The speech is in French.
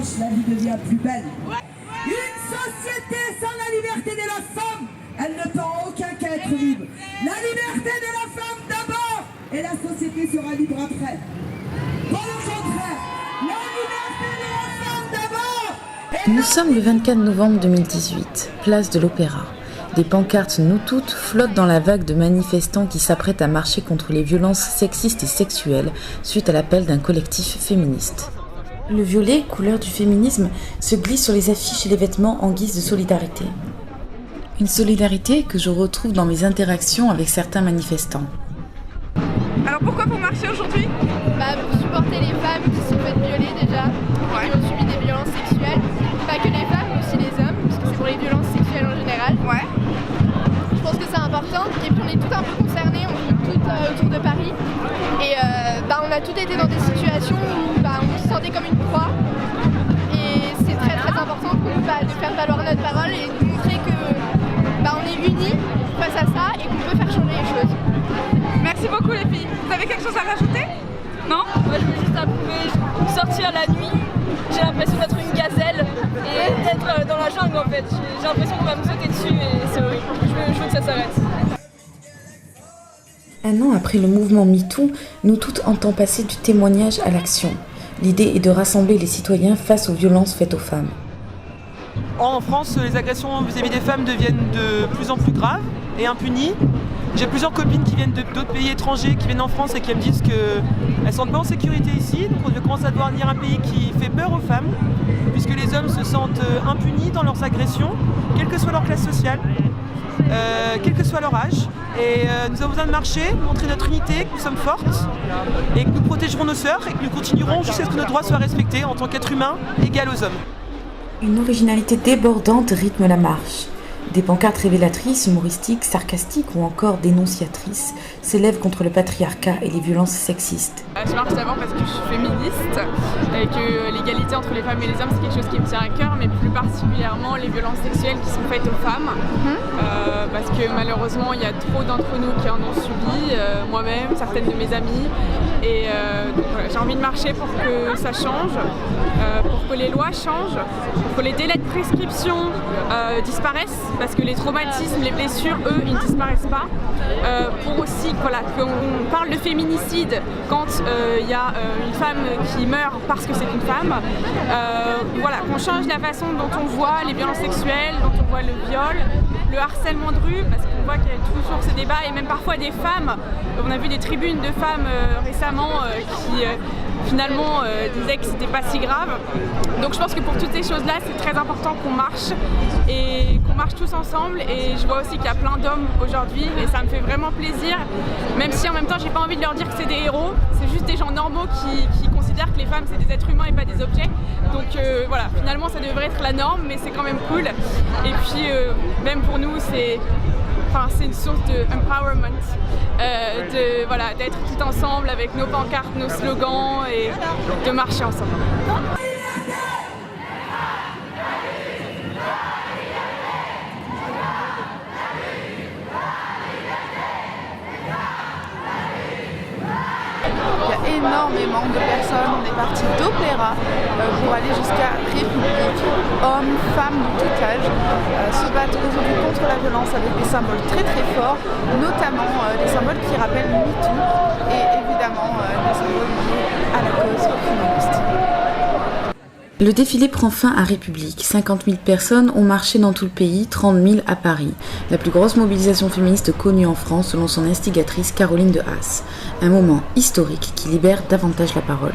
marche, la vie devient plus belle. Une société sans la liberté de la femme, elle ne peut en aucun cas être libre. La liberté de la femme d'abord, et la société sera libre après. Pas le contraire. La liberté de la femme d'abord. Nous sommes le 24 novembre 2018, place de l'Opéra. Des pancartes Nous Toutes flottent dans la vague de manifestants qui s'apprêtent à marcher contre les violences sexistes et sexuelles suite à l'appel d'un collectif féministe. Le violet, couleur du féminisme, se glisse sur les affiches et les vêtements en guise de solidarité. Une solidarité que je retrouve dans mes interactions avec certains manifestants. Alors pourquoi vous marchez aujourd'hui ? Pour supporter les femmes qui se sont faites violer déjà, qui ont subi des violences sexuelles. Pas que les femmes, mais aussi les hommes, parce que c'est pour les violences sexuelles en général. Ouais. Je pense que c'est important. Et puis on est toutes un peu concernées, on vit toutes autour de Paris. Et on a toutes été dans des situations où on se sentait comme une proie. Et c'est très très important de faire valoir notre parole et de montrer que on est unis face à ça et qu'on peut faire changer les choses. Merci beaucoup les filles. Vous avez quelque chose à rajouter ? Non ? Moi je veux juste approuver sortir la nuit. J'ai l'impression d'être une gazelle et d'être dans la jungle en fait. J'ai l'impression qu'on va me sauter dessus et c'est horrible. Je veux que ça s'arrête. Un an après le mouvement MeToo, Nous Toutes entend passer du témoignage à l'action. L'idée est de rassembler les citoyens face aux violences faites aux femmes. En France, les agressions vis-à-vis des femmes deviennent de plus en plus graves et impunies. J'ai plusieurs copines qui viennent d'autres pays étrangers, qui viennent en France et qui me disent qu'elles ne se sentent pas en sécurité ici. Donc on commence à devenir un pays qui fait peur aux femmes, puisque les hommes se sentent impunis dans leurs agressions, quelle que soit leur classe sociale, quel que soit leur âge. Et nous avons besoin de marcher, montrer notre unité, que nous sommes fortes, et que nous protégerons nos sœurs, et que nous continuerons jusqu'à ce que nos droits soient respectés en tant qu'êtres humains égal aux hommes. Une originalité débordante rythme la marche. Des pancartes révélatrices, humoristiques, sarcastiques ou encore dénonciatrices s'élèvent contre le patriarcat et les violences sexistes. Je marche d'abord parce que je suis féministe et que l'égalité entre les femmes et les hommes c'est quelque chose qui me tient à cœur, mais plus particulièrement les violences sexuelles qui sont faites aux femmes. Parce que malheureusement il y a trop d'entre nous qui en ont subi, moi-même, certaines de mes amies. Et donc, voilà, j'ai envie de marcher pour que ça change, pour que les lois changent, pour que les délais de prescription disparaissent, parce que les traumatismes, les blessures, eux, ils ne disparaissent pas. Pour aussi qu'on parle de féminicide quand il y a une femme qui meurt parce que c'est une femme. Qu'on change la façon dont on voit les violences sexuelles, dont on voit le viol, le harcèlement de rue, parce qu'on voit qu'il y a toujours ces débats, et même parfois des femmes. On a vu des tribunes de femmes récemment qui finalement disaient que c'était pas si grave. Donc je pense que pour toutes ces choses-là, c'est très important qu'on marche et qu'on marche tous ensemble. Et je vois aussi qu'il y a plein d'hommes aujourd'hui et ça me fait vraiment plaisir, même si en même temps j'ai pas envie de leur dire que c'est des héros, c'est juste des gens normaux qui considèrent que les femmes c'est des êtres humains et pas des objets. Donc finalement ça devrait être la norme, mais c'est quand même cool. Et puis même pour nous c'est une source de empowerment, d'être tout ensemble avec nos pancartes, nos slogans et de marcher ensemble. Il y a énormément de personnes, on est parti d'Opéra pour aller jusqu'à République. Hommes, femmes de tout âge se battent aujourd'hui contre la violence avec des symboles très très forts, notamment des symboles qui rappellent MeToo et évidemment des symboles liés à la cause féministe. Le défilé prend fin à République. 50 000 personnes ont marché dans tout le pays, 30 000 à Paris. La plus grosse mobilisation féministe connue en France selon son instigatrice Caroline de Haas. Un moment historique qui libère davantage la parole.